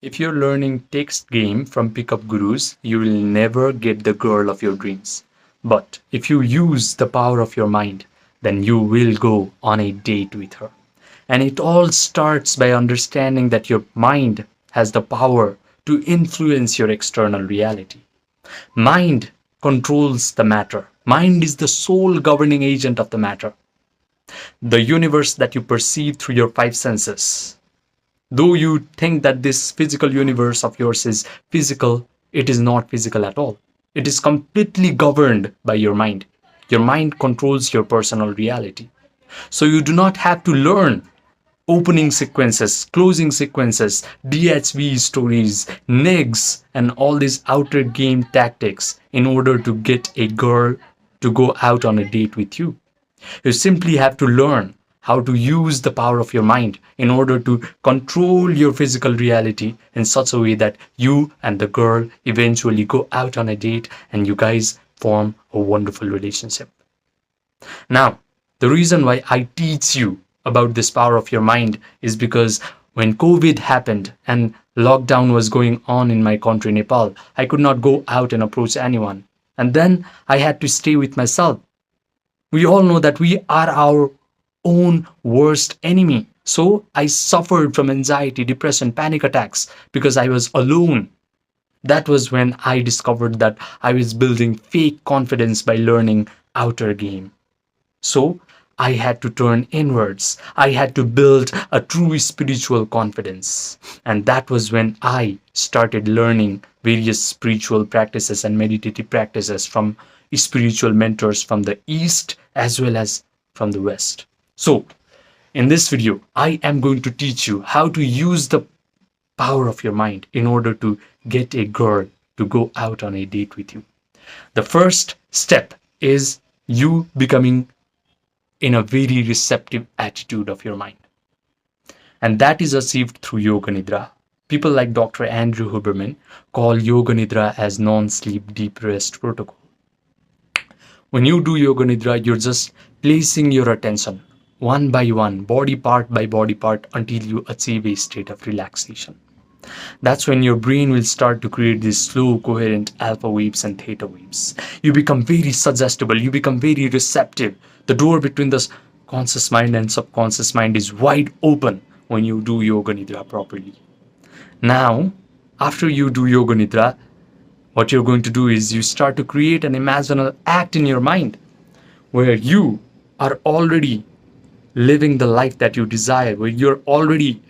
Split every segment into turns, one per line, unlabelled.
If you're learning text game from pickup gurus, you will never get the girl of your dreams. But if you use the power of your mind, then you will go on a date with her. And it all starts by understanding that your mind has the power to influence your external reality. Mind controls the matter. Mind is the sole governing agent of the matter. The universe that you perceive through your five senses. Though you think that this physical universe of yours is physical, it is not physical at all. It is completely governed by your mind. Your mind controls your personal reality. So you do not have to learn opening sequences, closing sequences, DHV stories, NIGs, and all these outer game tactics in order to get a girl to go out on a date with you. You simply have to learn how to use the power of your mind in order to control your physical reality in such a way that you and the girl eventually go out on a date and you guys form a wonderful relationship. Now, the reason why I teach you about this power of your mind is because when COVID happened and lockdown was going on in my country, Nepal, I could not go out and approach anyone. And then I had to stay with myself. We all know that we are our own worst enemy. So I suffered from anxiety, depression, panic attacks because I was alone. That was when I discovered that I was building fake confidence by learning outer game. So I had to turn inwards. I had to build a true spiritual confidence. And that was when I started learning various spiritual practices and meditative practices from spiritual mentors from the East as well as from the West. So, in this video, I am going to teach you how to use the power of your mind in order to get a girl to go out on a date with you. The first step is you becoming in a very receptive attitude of your mind. And that is achieved through Yoga Nidra. People like Dr. Andrew Huberman call Yoga Nidra as non-sleep deep rest protocol. When you do Yoga Nidra, you're just placing your attention one by one, body part by body part until you achieve a state of relaxation. That's when your brain will start to create these slow, coherent alpha waves and theta waves. You become very suggestible, you become very receptive. The door between the conscious mind and subconscious mind is wide open when you do Yoga Nidra properly. Now, after you do Yoga Nidra, what you're going to do is you start to create an imaginal act in your mind where you are already living the life that you desire, where you're already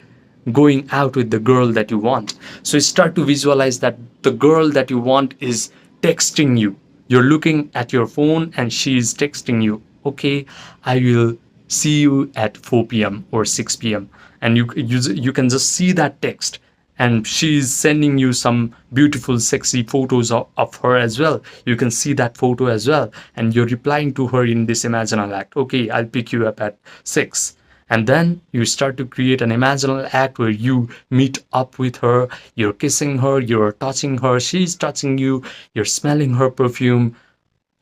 going out with the girl that you want. So you start to visualize that the girl that you want is texting you. You're looking at your phone and she is texting you, okay, I will see you at 4 p.m. or 6 p.m. And you can just see that text. And she's sending you some beautiful, sexy photos of her as well. You can see that photo as well. And you're replying to her in this imaginal act. Okay, I'll pick you up at 6. And then you start to create an imaginal act where you meet up with her. You're kissing her, you're touching her, she's touching you, you're smelling her perfume.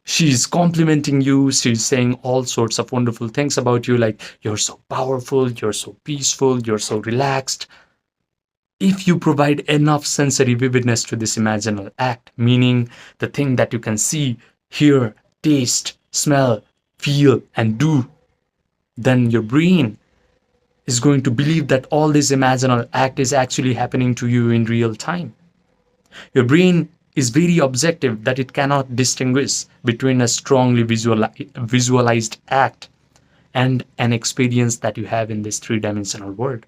She's complimenting you. She's saying all sorts of wonderful things about you, like you're so powerful, you're so peaceful, you're so relaxed. If you provide enough sensory vividness to this imaginal act, meaning the thing that you can see, hear, taste, smell, feel, and do, then your brain is going to believe that all this imaginal act is actually happening to you in real time. Your brain is very objective that it cannot distinguish between a strongly visualized act and an experience that you have in this three-dimensional world.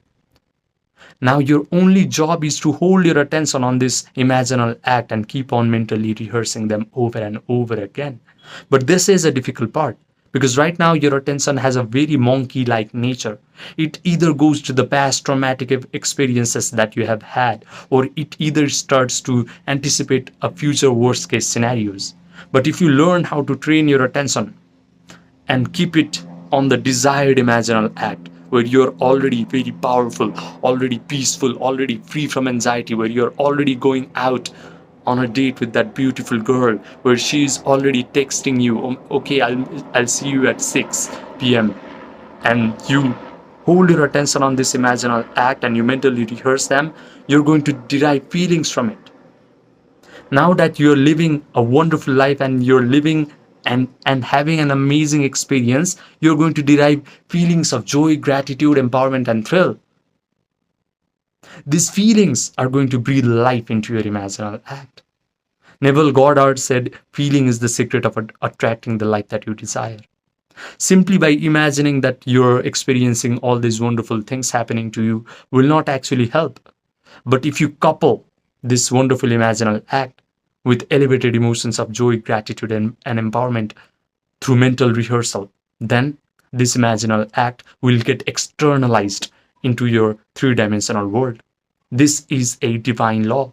Now your only job is to hold your attention on this imaginal act and keep on mentally rehearsing them over and over again. But this is a difficult part because right now your attention has a very monkey-like nature. It either goes to the past traumatic experiences that you have had, or it either starts to anticipate a future worst-case scenarios. But if you learn how to train your attention and keep it on the desired imaginal act, where you're already very powerful, already peaceful, already free from anxiety, where you're already going out on a date with that beautiful girl, where she's already texting you, okay, I'll see you at 6 p.m. and you hold your attention on this imaginal act and you mentally rehearse them, you're going to derive feelings from it. Now that you're living a wonderful life and you're living and having an amazing experience, you're going to derive feelings of joy, gratitude, empowerment, and thrill. These feelings are going to breathe life into your imaginal act. Neville Goddard said, feeling is the secret of attracting the life that you desire. Simply by imagining that you're experiencing all these wonderful things happening to you will not actually help. But if you couple this wonderful imaginal act with elevated emotions of joy, gratitude, and empowerment through mental rehearsal, then this imaginal act will get externalized into your three-dimensional world. This is a divine law.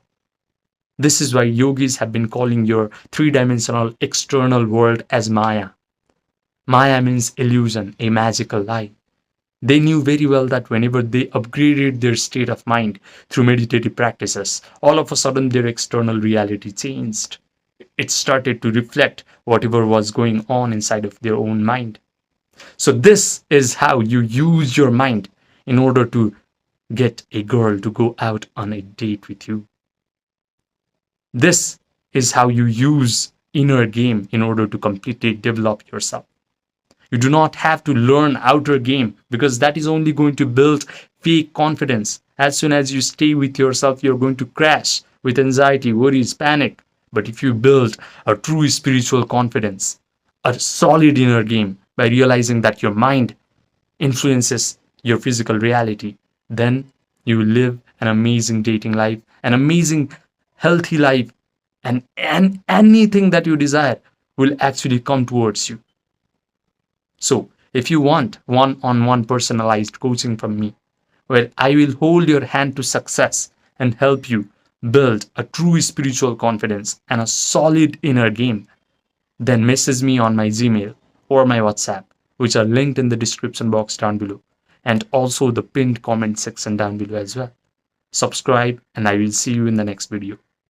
This is why yogis have been calling your three-dimensional external world as Maya. Maya means illusion, a magical lie. They knew very well that whenever they upgraded their state of mind through meditative practices, all of a sudden their external reality changed. It started to reflect whatever was going on inside of their own mind. So this is how you use your mind in order to get a girl to go out on a date with you. This is how you use inner game in order to completely develop yourself. You do not have to learn outer game because that is only going to build fake confidence. As soon as you stay with yourself, you're going to crash with anxiety, worries, panic. But if you build a true spiritual confidence, a solid inner game by realizing that your mind influences your physical reality, then you will live an amazing dating life, an amazing healthy life, and anything that you desire will actually come towards you. So, if you want one-on-one personalized coaching from me, where I will hold your hand to success and help you build a true spiritual confidence and a solid inner game, then message me on my Gmail or my WhatsApp, which are linked in the description box down below, and also the pinned comment section down below as well. Subscribe, and I will see you in the next video.